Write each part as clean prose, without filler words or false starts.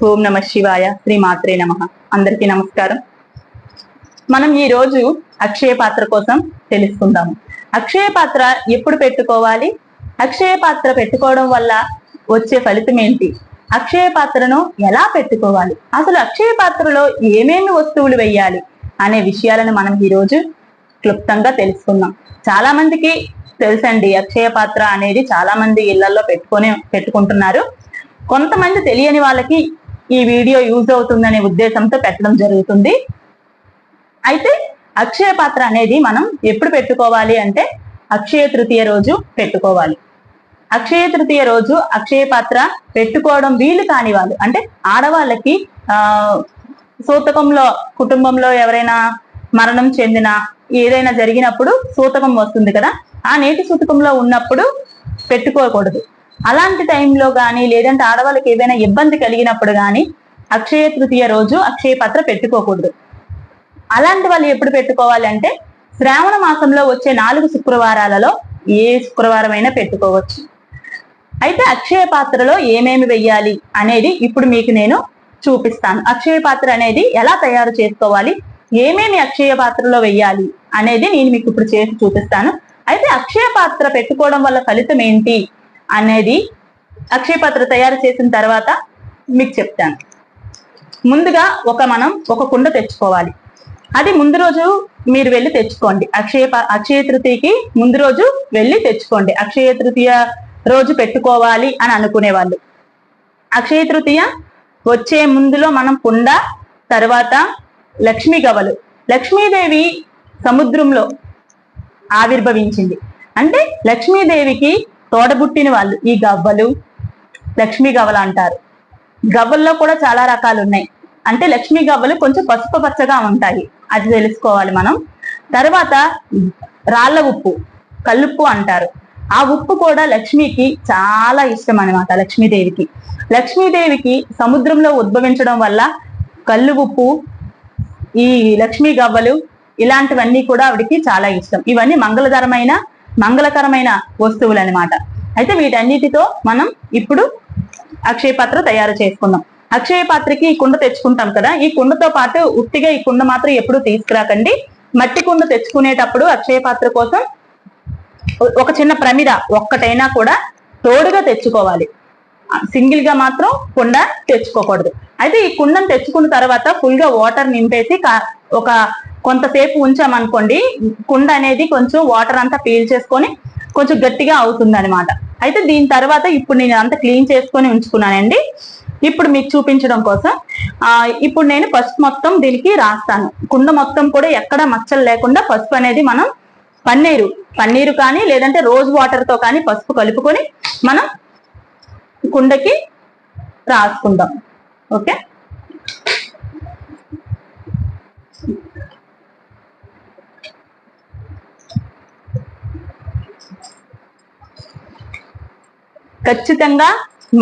ఓం నమ శివాయ. శ్రీ మాత్రే నమః. అందరికీ నమస్కారం. మనం ఈ రోజు అక్షయ పాత్ర కోసం తెలుసుకుందాము. అక్షయ పాత్ర ఎప్పుడు పెట్టుకోవాలి, అక్షయ పాత్ర పెట్టుకోవడం వల్ల వచ్చే ఫలితం ఏంటి, అక్షయ పాత్రను ఎలా పెట్టుకోవాలి, అసలు అక్షయ పాత్రలో ఏమేమి వస్తువులు వేయాలి అనే విషయాలను మనం ఈ రోజు క్లుప్తంగా తెలుసుకుందాం. చాలా మందికి తెలుసండి, అక్షయ పాత్ర అనేది చాలా మంది ఇళ్లలో పెట్టుకుంటున్నారు. కొంతమంది తెలియని వాళ్ళకి ఈ వీడియో యూజ్ అవుతుందనే ఉద్దేశంతో పెట్టడం జరుగుతుంది. అయితే అక్షయ పాత్ర అనేది మనం ఎప్పుడు పెట్టుకోవాలి అంటే అక్షయ తృతీయ రోజు పెట్టుకోవాలి. అక్షయ తృతీయ రోజు అక్షయ పాత్ర పెట్టుకోవడం వీలు కాని వాళ్ళు, అంటే ఆడవాళ్ళకి సూతకంలో కుటుంబంలో ఎవరైనా మరణం చెందిన ఏదైనా జరిగినప్పుడు సూతకం వస్తుంది కదా, ఆ నేటి సూతకంలో ఉన్నప్పుడు పెట్టుకోకూడదు. అలాంటి టైంలో కానీ లేదంటే ఆడవాళ్ళకి ఏదైనా ఇబ్బంది కలిగినప్పుడు కానీ అక్షయ తృతీయ రోజు అక్షయ పాత్ర పెట్టుకోకూడదు. అలాంటి వాళ్ళు ఎప్పుడు పెట్టుకోవాలి అంటే శ్రావణ మాసంలో వచ్చే 4 శుక్రవారాలలో ఏ శుక్రవారం అయినా పెట్టుకోవచ్చు. అయితే అక్షయ పాత్రలో ఏమేమి వెయ్యాలి అనేది ఇప్పుడు మీకు నేను చూపిస్తాను. అక్షయ పాత్ర అనేది ఎలా తయారు చేసుకోవాలి, ఏమేమి అక్షయ పాత్రలో వెయ్యాలి అనేది నేను మీకు ఇప్పుడు చేసి చూపిస్తాను. అయితే అక్షయ పాత్ర పెట్టుకోవడం వల్ల ఫలితం ఏంటి అనేది అక్షయ పాత్ర తయారు చేసిన తర్వాత మీకు చెప్తాను. ముందుగా మనం ఒక కుండ తెచ్చుకోవాలి. అది ముందు రోజు మీరు వెళ్ళి తెచ్చుకోండి. అక్షయ తృతీయకి ముందు రోజు వెళ్ళి తెచ్చుకోండి. అక్షయ తృతీయ రోజు పెట్టుకోవాలి అని అనుకునే వాళ్ళు అక్షయ తృతీయ వచ్చే ముందులో మనం కుండ, తర్వాత లక్ష్మీ గవ్వలు. లక్ష్మీదేవి సముద్రంలో ఆవిర్భవించింది, అంటే లక్ష్మీదేవికి తోడబుట్టిన వాళ్ళు ఈ గవ్వలు, లక్ష్మీ గవ్వలు అంటారు. గవ్వల్లో కూడా చాలా రకాలు ఉన్నాయి. అంటే లక్ష్మీ గవ్వలు కొంచెం పసుపు పచ్చగా ఉంటాయి, అది తెలుసుకోవాలి మనం. తర్వాత రాళ్ల ఉప్పు, కల్లుప్పు అంటారు. ఆ ఉప్పు కూడా లక్ష్మికి చాలా ఇష్టం అనమాట. లక్ష్మీదేవికి సముద్రంలో ఉద్భవించడం వల్ల కల్లు ఉప్పు, ఈ లక్ష్మీ గవ్వలు ఇలాంటివన్నీ కూడా ఆవిడికి చాలా ఇష్టం. ఇవన్నీ మంగళకరమైన వస్తువులు అనమాట. అయితే వీటన్నిటితో మనం ఇప్పుడు అక్షయ పాత్ర తయారు చేసుకుందాం. అక్షయ పాత్రకి ఈ కుండ తెచ్చుకుంటాం కదా, ఈ కుండతో పాటు ఉట్టిగా ఈ కుండ మాత్రం ఎప్పుడు తీసుకురాకండి. మట్టి కుండ తెచ్చుకునేటప్పుడు అక్షయ పాత్ర కోసం ఒక చిన్న ప్రమిద ఒక్కటైనా కూడా తోడుగా తెచ్చుకోవాలి. సింగిల్ గా మాత్రం కుండ తెచ్చుకోకూడదు. అయితే ఈ కుండను తెచ్చుకున్న తర్వాత ఫుల్ గా వాటర్ నింపేసి ఒక కొంతసేపు ఉంచామనుకోండి, కుండ అనేది కొంచెం వాటర్ అంతా పీల్చేసుకొని కొంచెం గట్టిగా అవుతుంది అనమాట. అయితే దీని తర్వాత ఇప్పుడు నేను అంతా క్లీన్ చేసుకొని ఉంచుకున్నానండి. ఇప్పుడు మీకు చూపించడం కోసం ఇప్పుడు నేను పసుపు మొత్తం దీనికి రాస్తాను. కుండ మొత్తం కూడా ఎక్కడ మచ్చలు లేకుండా పసుపు అనేది మనం పన్నీరు కానీ లేదంటే రోజ్ వాటర్ తో కానీ పసుపు కలుపుకొని మనం కుండకి రాసుకుందాం. ఓకే, ఖచ్చితంగా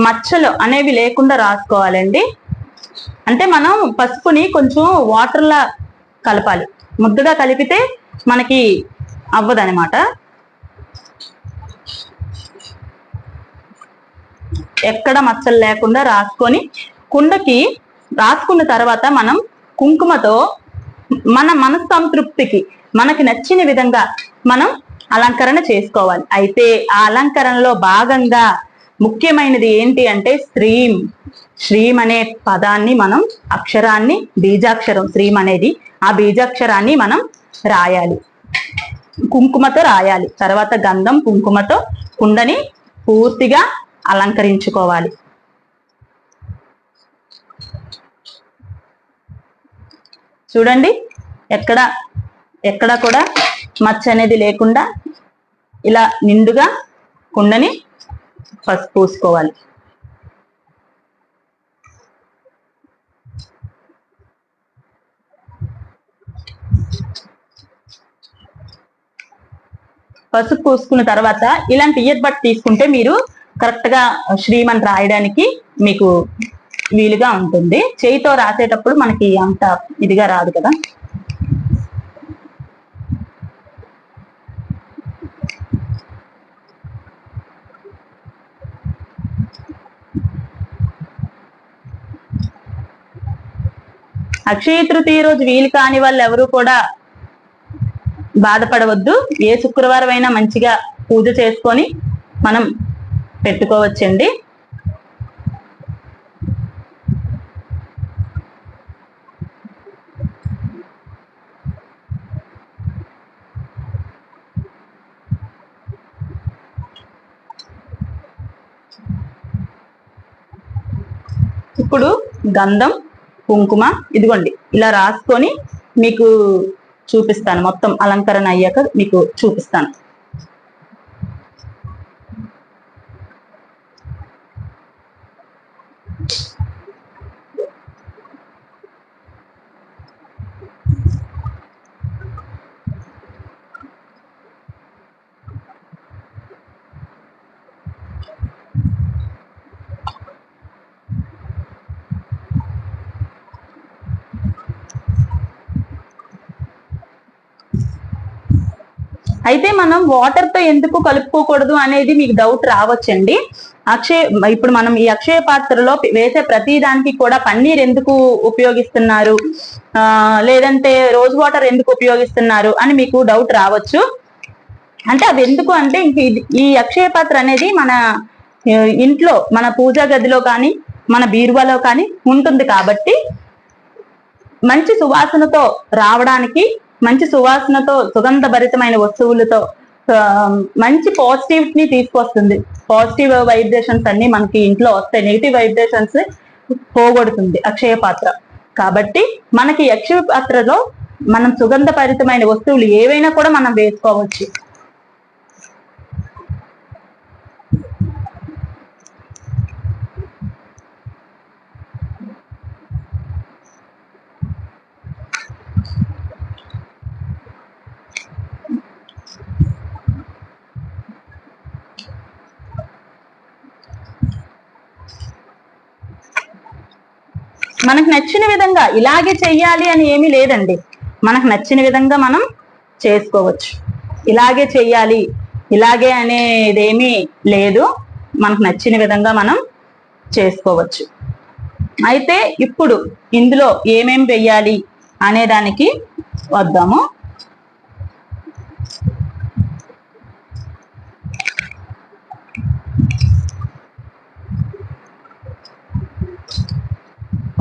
మచ్చలు అనేవి లేకుండా రాసుకోవాలండి. అంటే మనం పసుపుని కొంచెం వాటర్లా కలపాలి. ముద్దగా కలిపితే మనకి అవ్వదనమాట. ఎక్కడ మచ్చలు లేకుండా రాసుకొని కుండకి రాసుకున్న తర్వాత మనం కుంకుమతో మన మనస్సంతృప్తికి మనకి నచ్చిన విధంగా మనం అలంకరణ చేసుకోవాలి. అయితే ఆ అలంకరణలో భాగంగా ముఖ్యమైనది ఏంటి అంటే శ్రీం అనే పదాన్ని మనం అక్షరాన్ని, బీజాక్షరం శ్రీం అనేది, ఆ బీజాక్షరాన్ని మనం రాయాలి, కుంకుమతో రాయాలి. తర్వాత గంధం కుంకుమతో కుండని పూర్తిగా అలంకరించుకోవాలి. చూడండి, ఎక్కడ కూడా మచ్చ అనేది లేకుండా ఇలా నిండుగా కుండని పసుపు పూసుకోవాలి. పసుపు పూసుకున్న తర్వాత ఇలాంటి ఇయర్ బడ్ తీసుకుంటే మీరు కరెక్ట్ గా శ్రీమన్ రాయడానికి మీకు వీలుగా ఉంటుంది. చేయితో రాసేటప్పుడు మనకి అంత ఇదిగా రాదు కదా. అక్షయ తృతీయ రోజు వీలు కాని వాళ్ళు ఎవరు కూడా బాధపడవద్దు. ఏ శుక్రవారం అయినా మంచిగా పూజ చేసుకొని మనం పెట్టుకోవచ్చండి. ఇప్పుడు గంధం, కుంకుమ ఇదిగోండి ఇలా రాసుకొని మీకు చూపిస్తాను. మొత్తం అలంకరణ అయ్యాక మీకు చూపిస్తాను. అయితే మనం వాటర్ తో ఎందుకు కలుపుకోకూడదు అనేది మీకు డౌట్ రావచ్చండి. ఇప్పుడు మనం ఈ అక్షయ పాత్రలో వేసే ప్రతి దానికి కూడా పన్నీర్ ఎందుకు ఉపయోగిస్తున్నారు, లేదంటే రోజ్ వాటర్ ఎందుకు ఉపయోగిస్తున్నారు అని మీకు డౌట్ రావచ్చు. అంటే అది ఎందుకు అంటే ఈ అక్షయ పాత్ర అనేది మన ఇంట్లో మన పూజా గదిలో కానీ మన బీరువాలో కానీ ఉంటుంది కాబట్టి మంచి సువాసనతో రావడానికి, మంచి సువాసనతో సుగంధభరితమైన వస్తువులతో మంచి పాజిటివిటీని తీసుకొస్తుంది. పాజిటివ్ వైబ్రేషన్స్ అన్ని మనకి ఇంట్లో వస్తాయి, నెగిటివ్ వైబ్రేషన్స్ పోగొడుతుంది అక్షయ పాత్ర. కాబట్టి మనకి అక్షయ పాత్రలో మనం సుగంధభరితమైన వస్తువులు ఏవైనా కూడా మనం వేసుకోవచ్చు. మనకు నచ్చిన విధంగా ఇలాగే చెయ్యాలి అని ఏమీ లేదండి. మనకు నచ్చిన విధంగా మనం చేసుకోవచ్చు. ఇలాగే చెయ్యాలి, ఇలాగే అనేదేమీ లేదు. మనకు నచ్చిన విధంగా మనం చేసుకోవచ్చు. అయితే ఇప్పుడు ఇందులో ఏమేం వెయ్యాలి అనే దానికి వద్దాము.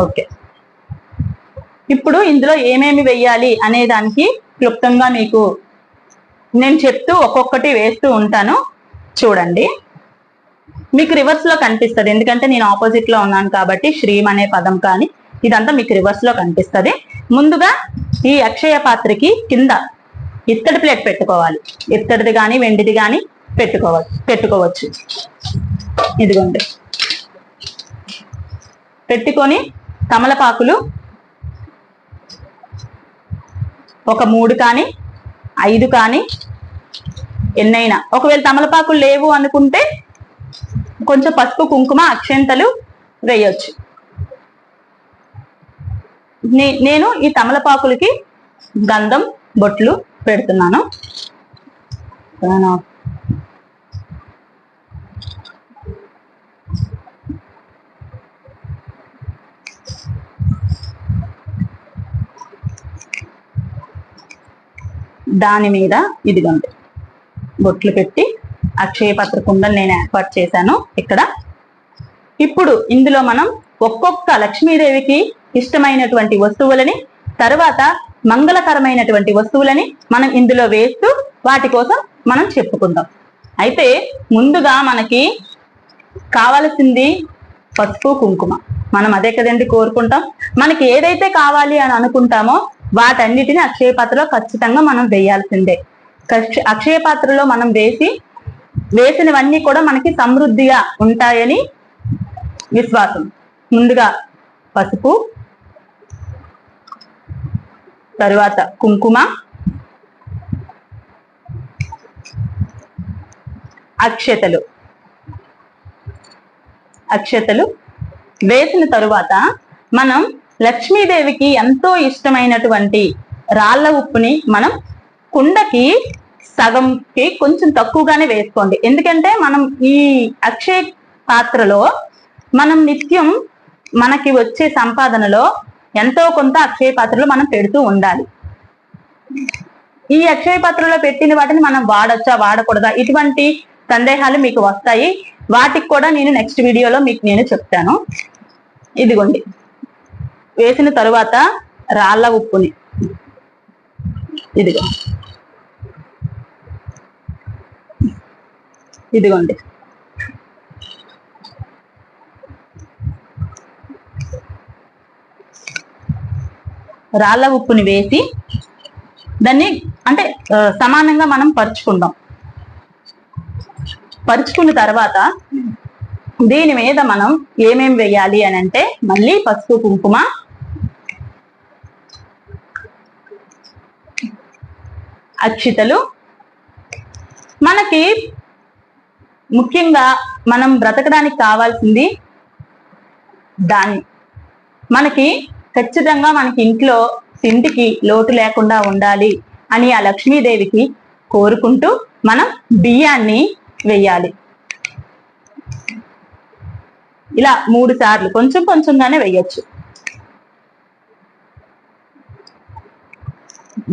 ఓకే, ఇప్పుడు ఇందులో ఏమేమి వెయ్యాలి అనే దానికి క్లుప్తంగా మీకు నేను చెప్తూ ఒక్కొక్కటి వేస్తూ ఉంటాను. చూడండి, మీకు రివర్స్ లో కనిపిస్తుంది, ఎందుకంటే నేను ఆపోజిట్ లో ఉన్నాను కాబట్టి. శ్రీం అనే పదం కానీ ఇదంతా మీకు రివర్స్ లో కనిపిస్తుంది. ముందుగా ఈ అక్షయ పాత్రకి కింద ఇత్తడి ప్లేట్ పెట్టుకోవాలి. ఇత్తడిది కానీ వెండిది కానీ పెట్టుకోవచ్చు. ఇదిగోండి, పెట్టుకొని తమలపాకులు ఒక 3 కానీ 5 కానీ ఎన్నైనా, ఒకవేళ తమలపాకులు లేవు అనుకుంటే కొంచెం పసుపు, కుంకుమ, అక్షంతలు వేయొచ్చు. నేను ఈ తమలపాకులకి గంధం బొట్లు పెడుతున్నాను. దాని మీద ఇదిగోండి బొట్లు పెట్టి అక్షయ పాత్ర కుండలు నేను ఏర్పాటు చేశాను ఇక్కడ. ఇప్పుడు ఇందులో మనం ఒక్కొక్క లక్ష్మీదేవికి ఇష్టమైనటువంటి వస్తువులని, తర్వాత మంగళకరమైనటువంటి వస్తువులని మనం ఇందులో వేస్తూ వాటి కోసం మనం చెప్పుకుందాం. అయితే ముందుగా మనకి కావాల్సింది పసుపు, కుంకుమ. మనం అదే కదండి కోరుకుంటాం. మనకి ఏదైతే కావాలి అని అనుకుంటామో వాటన్నిటిని అక్షయ పాత్రలో ఖచ్చితంగా మనం వేయాల్సిందే. అక్షయ పాత్రలో మనం వేసినవన్నీ కూడా మనకి సమృద్ధిగా ఉంటాయని విశ్వాసం. ముందుగా పసుపు, తరువాత కుంకుమ, అక్షతలు వేసిన తరువాత మనం లక్ష్మీదేవికి ఎంతో ఇష్టమైనటువంటి రాళ్ల ఉప్పుని మనం కుండకి సగంకి కొంచెం తక్కువగానే వేసుకోండి. ఎందుకంటే మనం ఈ అక్షయ పాత్రలో మనం నిత్యం మనకి వచ్చే సంపాదనలో ఎంతో కొంత అక్షయ పాత్రలో మనం పెడుతూ ఉండాలి. ఈ అక్షయ పాత్రలో పెట్టిన వాటిని మనం వాడొచ్చా వాడకూడదా ఇటువంటి సందేహాలు మీకు వస్తాయి. వాటికి కూడా నేను నెక్స్ట్ వీడియోలో మీకు నేను చెప్తాను. ఇదిగోండి, వేసిన తరువాత రాళ్ళ ఉప్పుని ఇదిగోండి రాళ్ళ ఉప్పుని వేసి దాన్ని అంటే సమానంగా మనం పరుచుకుందాం. పరుచుకున్న తర్వాత దీని మీద మనం ఏమేం వేయాలి అని అంటే మళ్ళీ పసుపు కుంకుమ, అక్షితలు, మనకి ముఖ్యంగా మనం బ్రతకడానికి కావాల్సింది ధాన్యం. మనకి ఖచ్చితంగా మనకి ఇంట్లో తిండికి లోటు లేకుండా ఉండాలి అని ఆ లక్ష్మీదేవికి కోరుకుంటూ మనం బియ్యాన్ని వేయాలి. ఇలా 3 సార్లు కొంచెం కొంచెంగానే వేయొచ్చు.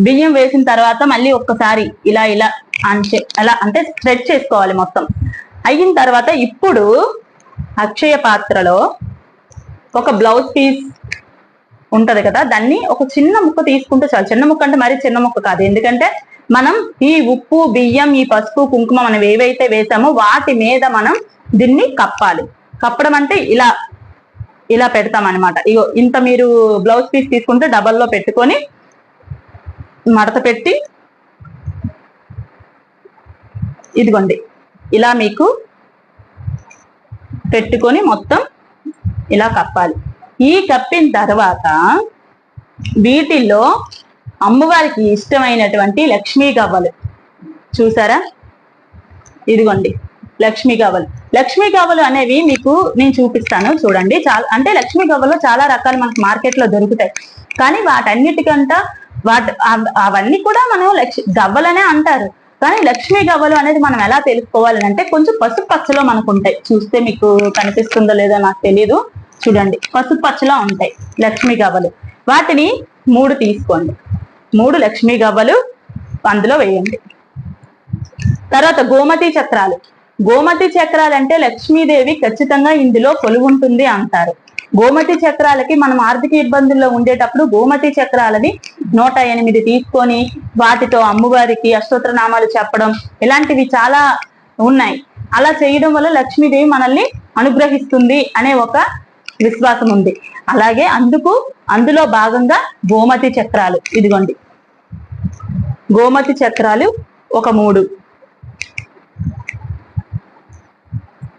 బియ్యం వేసిన తర్వాత మళ్ళీ ఒక్కసారి ఇలా ఇలా అలా అంటే స్ప్రెడ్ చేసుకోవాలి మొత్తం. అయిన తర్వాత ఇప్పుడు అక్షయ పాత్రలో ఒక బ్లౌజ్ పీస్ ఉంటది కదా, దాన్ని ఒక చిన్న ముక్క తీసుకుంటే చాలు. చిన్న ముక్క అంటే మరి చిన్న ముక్క కాదు, ఎందుకంటే మనం ఈ ఉప్పు, బియ్యం, ఈ పసుపు, కుంకుమ మనం ఏవైతే వేసామో వాటి మీద మనం దీన్ని కప్పాలి. కప్పడం అంటే ఇలా ఇలా పెడతాం అనమాట. ఇగో ఇంత మీరు బ్లౌజ్ పీస్ తీసుకుంటే డబల్లో పెట్టుకొని మడత పెట్టి ఇదిగోండి ఇలా మీకు పెట్టుకొని మొత్తం ఇలా కప్పాలి. ఈ కప్పిన తర్వాత వీటిల్లో అమ్మవారికి ఇష్టమైనటువంటి లక్ష్మీ గవ్వలు చూసారా, ఇదిగోండి లక్ష్మీ గవ్వలు. లక్ష్మీ గవ్వలు అనేవి మీకు నేను చూపిస్తాను చూడండి. చాలా అంటే లక్ష్మీ గవ్వలు చాలా రకాలు మనకు మార్కెట్ లో దొరుకుతాయి. కానీ వాటన్నిటికంట అవన్నీ కూడా మనం గవ్వలనే అంటారు. కానీ లక్ష్మీ గవ్వలు అనేది మనం ఎలా తెలుసుకోవాలని అంటే కొంచెం పసుపు పచ్చలో మనకు ఉంటాయి. చూస్తే మీకు కనిపిస్తుందో లేదో నాకు తెలీదు, చూడండి పసుపు పచ్చలో ఉంటాయి లక్ష్మీ గవ్వలు. వాటిని 3 తీసుకోండి. 3 లక్ష్మీ గవ్వలు అందులో వేయండి. తర్వాత గోమతి చక్రాలు. గోమతి చక్రాలు అంటే లక్ష్మీదేవి ఖచ్చితంగా ఇందులో కొలువుంటుంది అంటారు. గోమతి చక్రాలకి మనం ఆర్థిక ఇబ్బందుల్లో ఉండేటప్పుడు గోమతి చక్రాలని 108 తీసుకొని వాటితో అమ్మవారికి అష్టోత్తర నామాలు చెప్పడం ఇలాంటివి చాలా ఉన్నాయి. అలా చేయడం వల్ల లక్ష్మీదేవి మనల్ని అనుగ్రహిస్తుంది అనే ఒక విశ్వాసం ఉంది. అలాగే అందులో భాగంగా గోమతి చక్రాలు ఇదిగోండి, గోమతి చక్రాలు ఒక 3.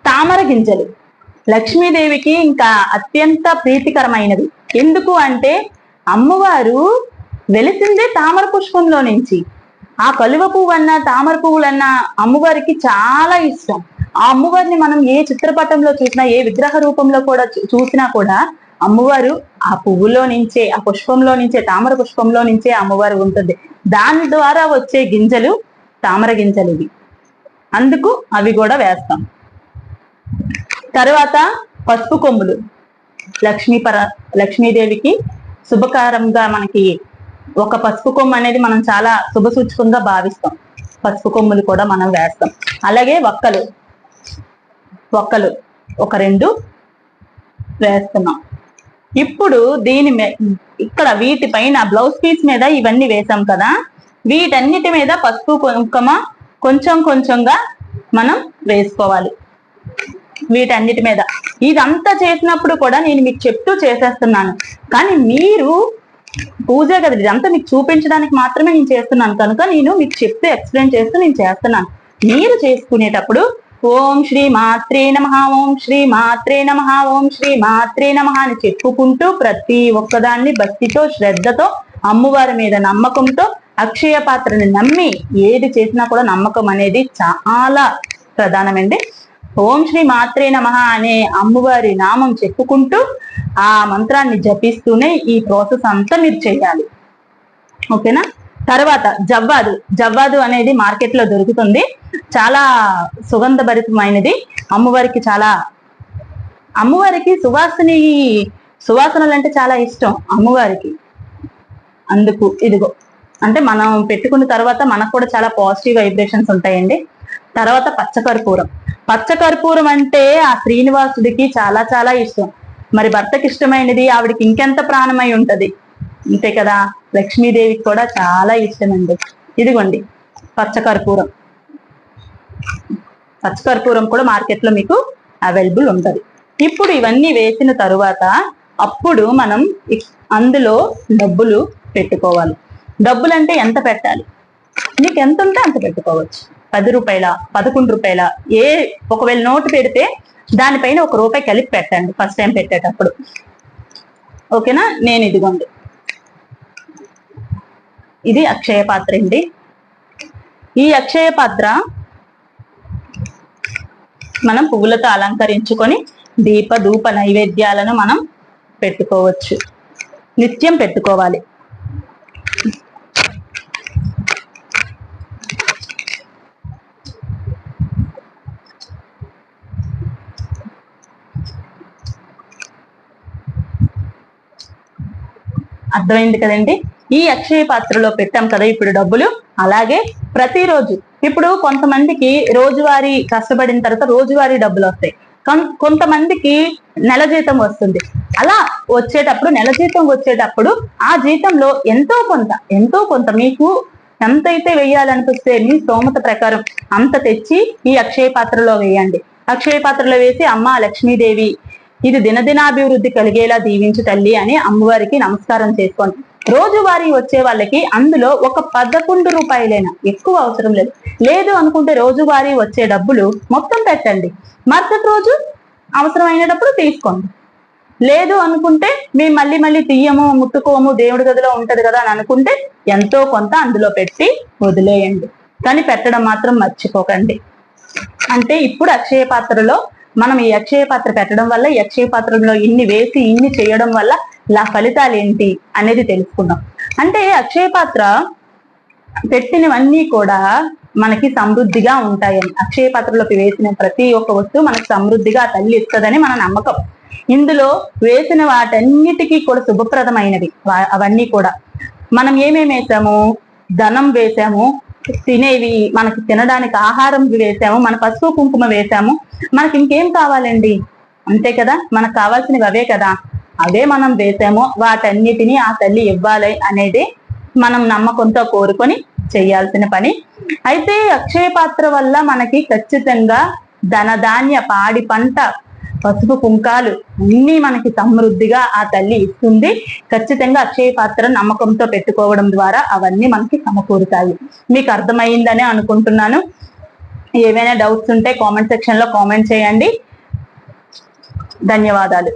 తామర గింజలు లక్ష్మీదేవికి ఇంకా అత్యంత ప్రీతికరమైనది. ఎందుకు అంటే అమ్మవారు వెలిసిందే తామర పుష్పంలో నుంచి. ఆ కలువ పువ్వు అన్నా తామర పువ్వులన్నా అమ్మవారికి చాలా ఇష్టం. ఆ అమ్మవారిని మనం ఏ చిత్రపటంలో చూసినా, ఏ విగ్రహ రూపంలో కూడా చూసినా కూడా అమ్మవారు ఆ పువ్వులో నుంచే, ఆ పుష్పంలో నుంచే, తామర పుష్పంలో నుంచే అమ్మవారు ఉంటుంది. దాని ద్వారా వచ్చే గింజలు తామర గింజలు ఇవి, అందుకు అవి కూడా వేస్తాం. తర్వాత పసుపు కొమ్ములు లక్ష్మీదేవికి శుభకారంగా మనకి ఒక పసుపు కొమ్ము అనేది మనం చాలా శుభసూచకంగా భావిస్తాం. పసుపు కొమ్ములు కూడా మనం వేస్తాం. అలాగే ఒక్కలు ఒక 2 వేస్తున్నాం. ఇప్పుడు ఇక్కడ వీటిపైన బ్లౌజ్ పీస్ మీద ఇవన్నీ వేసాం కదా, వీటన్నిటి మీద పసుపు కుంకుమ కొంచెం కొంచెంగా మనం వేసుకోవాలి. వీటన్నిటి మీద ఇదంతా చేసినప్పుడు కూడా నేను మీకు చెప్తూ చేసేస్తున్నాను. కానీ మీరు పూజ కదా, ఇదంతా మీకు చూపించడానికి మాత్రమే నేను చేస్తున్నాను కనుక నేను మీకు చెప్తూ ఎక్స్ప్లెయిన్ చేస్తూ నేను చేస్తున్నాను. మీరు చేసుకునేటప్పుడు ఓం శ్రీ మాత్రే నమః, ఓం శ్రీ మాత్రే నమః, ఓం శ్రీ మాత్రే నమః అని చెప్పుకుంటూ ప్రతి ఒక్కదాన్ని భక్తితో శ్రద్ధతో అమ్మవారి మీద నమ్మకంతో అక్షయ పాత్రని నమ్మి ఏది చేసినా కూడా నమ్మకం అనేది చాలా ప్రధానమండి. ఓం శ్రీ మాత్రే నమః అనే అమ్మవారి నామం చెప్పుకుంటూ ఆ మంత్రాన్ని జపిస్తూనే ఈ ప్రాసెస్ అంతా మీరు చేయాలి. ఓకేనా? తర్వాత జవ్వాదు అనేది మార్కెట్ లో దొరుకుతుంది. చాలా సుగంధభరితమైనది. అమ్మవారికి సువాసిని సువాసనలు అంటే చాలా ఇష్టం అమ్మవారికి. అందుకు ఇదిగో అంటే మనం పెట్టుకున్న తర్వాత మనకు కూడా చాలా పాజిటివ్ వైబ్రేషన్స్ ఉంటాయండి. తర్వాత పచ్చకర్పూరం. పచ్చకర్పూరం అంటే ఆ శ్రీనివాసుడికి చాలా చాలా ఇష్టం. మరి భర్తకి ఇష్టమైనది ఆవిడికి ఇంకెంత ప్రాణమై ఉంటది, అంతే కదా. లక్ష్మీదేవికి కూడా చాలా ఇష్టమండి. ఇదిగోండి పచ్చకర్పూరం. పచ్చకర్పూరం కూడా మార్కెట్ లో మీకు అవైలబుల్ ఉంటది. ఇప్పుడు ఇవన్నీ వేసిన తరువాత అప్పుడు మనం అందులో డబ్బులు పెట్టుకోవాలి. డబ్బులు అంటే ఎంత పెట్టాలి, నీకు ఎంత ఉంటే అంత పెట్టుకోవచ్చు. 10 రూపాయల, 11 రూపాయల, ఒకవేళ నోటు పెడితే దానిపైన 1 రూపాయి కలిపి పెట్టండి ఫస్ట్ టైం పెట్టేటప్పుడు, ఓకేనా. నేను ఇదిగోండి ఇది అక్షయ పాత్ర అండి. ఈ అక్షయ పాత్ర మనం పువ్వులతో అలంకరించుకొని దీప ధూప నైవేద్యాలను మనం పెట్టుకోవచ్చు. నిత్యం పెట్టుకోవాలి. అర్థమైంది కదండి. ఈ అక్షయ పాత్రలో పెట్టాం కదా ఇప్పుడు డబ్బులు. అలాగే ప్రతిరోజు ఇప్పుడు కొంతమందికి రోజువారీ కష్టపడిన తర్వాత రోజువారీ డబ్బులు వస్తాయి, కొంతమందికి నెల జీతం వస్తుంది. అలా వచ్చేటప్పుడు నెల జీతం వచ్చేటప్పుడు ఆ జీతంలో ఎంతో కొంత మీకు ఎంతైతే వేయాలనిపిస్తే మీ స్తోమత ప్రకారం అంత తెచ్చి ఈ అక్షయ పాత్రలో వేయండి. అక్షయ పాత్రలో వేసి అమ్మ లక్ష్మీదేవి ఇది దినదినాభివృద్ధి కలిగేలా దీవించు తల్లి అని అమ్మవారికి నమస్కారం చేసుకోండి. రోజువారీ వచ్చే వాళ్ళకి అందులో ఒక 11 రూపాయలైనా, ఎక్కువ అవసరం లేదు అనుకుంటే రోజువారీ వచ్చే డబ్బులు మొత్తం పెట్టండి. మరుసటి రోజు అవసరమైనప్పుడు తీసుకోండి. లేదు అనుకుంటే మేము మళ్ళీ తీయము ముట్టుకోము దేవుడి గదిలో ఉంటది కదా అని అనుకుంటే ఎంతో కొంత అందులో పెట్టి వదిలేయండి. కానీ పెట్టడం మాత్రం మర్చిపోకండి. అంటే ఇప్పుడు అక్షయ పాత్రలో మనం ఈ అక్షయ పాత్ర పెట్టడం వల్ల, ఈ అక్షయ పాత్రలో ఇన్ని వేసి ఇన్ని చేయడం వల్ల ఫలితాలు ఏంటి అనేది తెలుసుకుందాం. అంటే అక్షయ పాత్ర పెట్టినవన్నీ కూడా మనకి సమృద్ధిగా ఉంటాయని, అక్షయ పాత్రలోకి వేసిన ప్రతి ఒక్క వస్తువు మనకి సమృద్ధిగా తల్లి ఇస్తుందని మన నమ్మకం. ఇందులో వేసిన వాటన్నిటికీ కూడా శుభప్రదమైనవి అవన్నీ కూడా. మనం ఏమేమి వేసాము, ధనం వేసాము, తినేవి మనకి తినడానికి ఆహారం వేసాము, మన పసుపు కుంకుమ వేసాము, మనకి ఇంకేం కావాలండి, అంతే కదా. మనకు కావాల్సినవి అవే కదా. అవే మనం వేసాము, వాటన్నిటినీ ఆ తల్లి ఇవ్వాలి అనేది మనం నమ్మకంతో కోరుకొని చేయాల్సిన పని. అయితే అక్షయ పాత్ర వల్ల మనకి ఖచ్చితంగా ధనధాన్య పాడి పంట పసుపు కుంకాలు అన్ని మనకి సమృద్ధిగా ఆ తల్లి ఇస్తుంది. ఖచ్చితంగా అక్షయ పాత్ర నమ్మకంతో పెట్టుకోవడం ద్వారా అవన్నీ మనకి సమకూరుతాయి. మీకు అర్థమైందనే అనుకుంటున్నాను. ఏవైనా డౌట్స్ ఉంటే కామెంట్ సెక్షన్ లో కామెంట్ చేయండి. ధన్యవాదాలు.